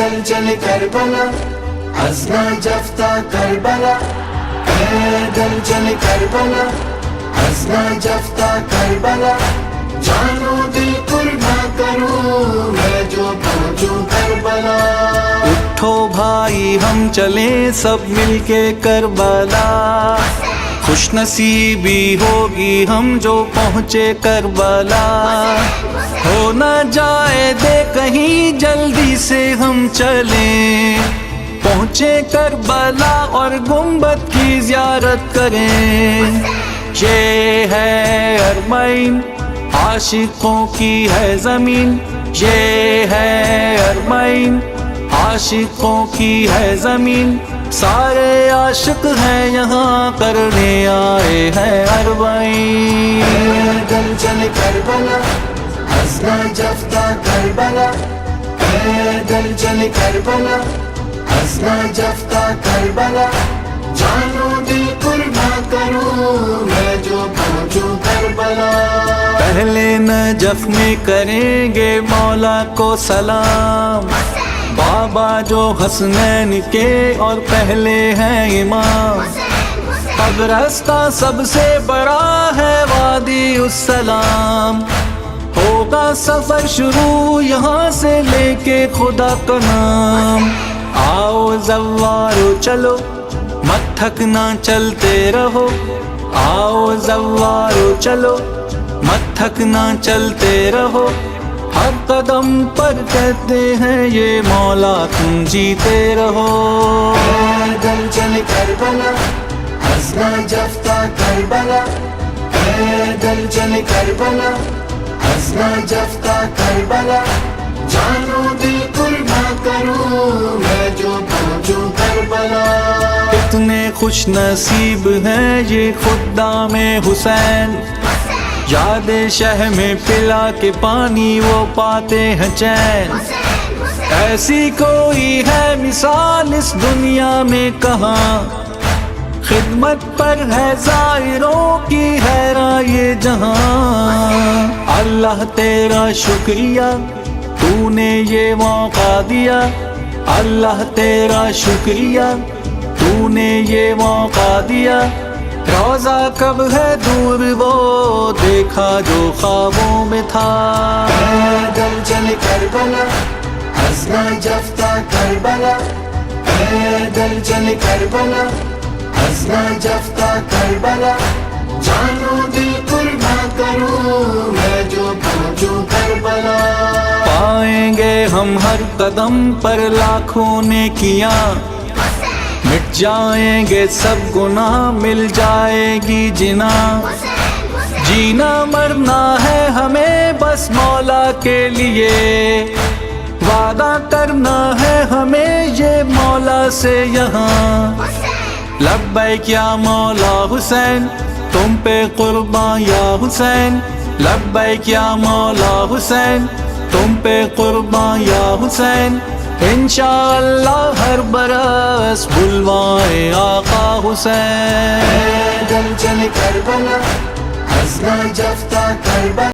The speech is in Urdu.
پیدل چل کربلا ہنسنا جفتا کربلا پیدل چل کربلا ہنسنا جفتا کربلا جانو دل قرباں کروں میں جو پہنچوں کربلا اٹھو بھائی ہم چلیں سب مل کے کربلا خوش نصیبی ہوگی ہم جو پہنچے کربلا ہو نہ جائے دے کہیں جلدی سے ہم چلیں پہنچے کربلا اور گنبد کی زیارت کریں یہ ہے ارمین عاشقوں کی ہے زمین یہ ہے ارمین عاشقوں کی ہے زمین سارے عاشق ہیں یہاں کرنے آئے ہیں اربعین پیدل چل کربلا ہنسنا جفتا کربلا پیدل چل کربلا ہنسنا جفتا کربلا جانو دل قرباں کروں میں جو پہنچوں کربلا پہلے نجف میں کریں گے مولا کو سلام بابا جو حسنین کے اور پہلے ہیں امام اب راستہ سب سے بڑا ہے وادی السلام ہوگا سفر شروع یہاں سے لے کے خدا کا نام آؤ زوارو چلو مت تھکنا چلتے رہو آؤ زوارو چلو مت تھکنا چلتے رہو ہر قدم پر کہتے ہیں یہ مولا تم جیتے رہو پیدل چل کربلا ہنسنا جفتا کربلا پیدل چل کربلا ہنسنا جفتا کربلا جانو دل قرباں کروں میں جو پہنچوں کربلا کتنے خوش نصیب ہیں یہ خدام حسین یاد شہ میں پلا کے پانی وہ پاتے ہیں چین ایسی کوئی ہے مثال اس دنیا میں کہاں خدمت پر ہے زائروں کی حیران یہ جہاں اللہ تیرا شکریہ تو نے یہ موقع دیا اللہ تیرا شکریہ تو نے یہ موقع دیا روزہ کب ہے دور وہ دیکھا جو خوابوں میں تھا پیدل چل کربلا ہنسنا جفتا کربلا پیدل چل کربلا ہنسنا جفتا کربلا جانو دل قرباں کروں میں جو پہنچوں کربلا پائیں گے ہم ہر قدم پر لاکھوں نیکیاں مٹ جائیں گے سب گناہ مل جائے گی جنا جینا مرنا ہے ہمیں بس مولا کے لیے وعدہ کرنا ہے ہمیں یہ مولا سے یہاں لبیک یا مولا حسین تم پہ قرباں یا حسین لبیک یا مولا حسین تم پہ قرباں یا حسین انشاءاللہ ہر برس بلوائے آقا حسین پیدل چل کربلا ہنسنا جفتا کربلا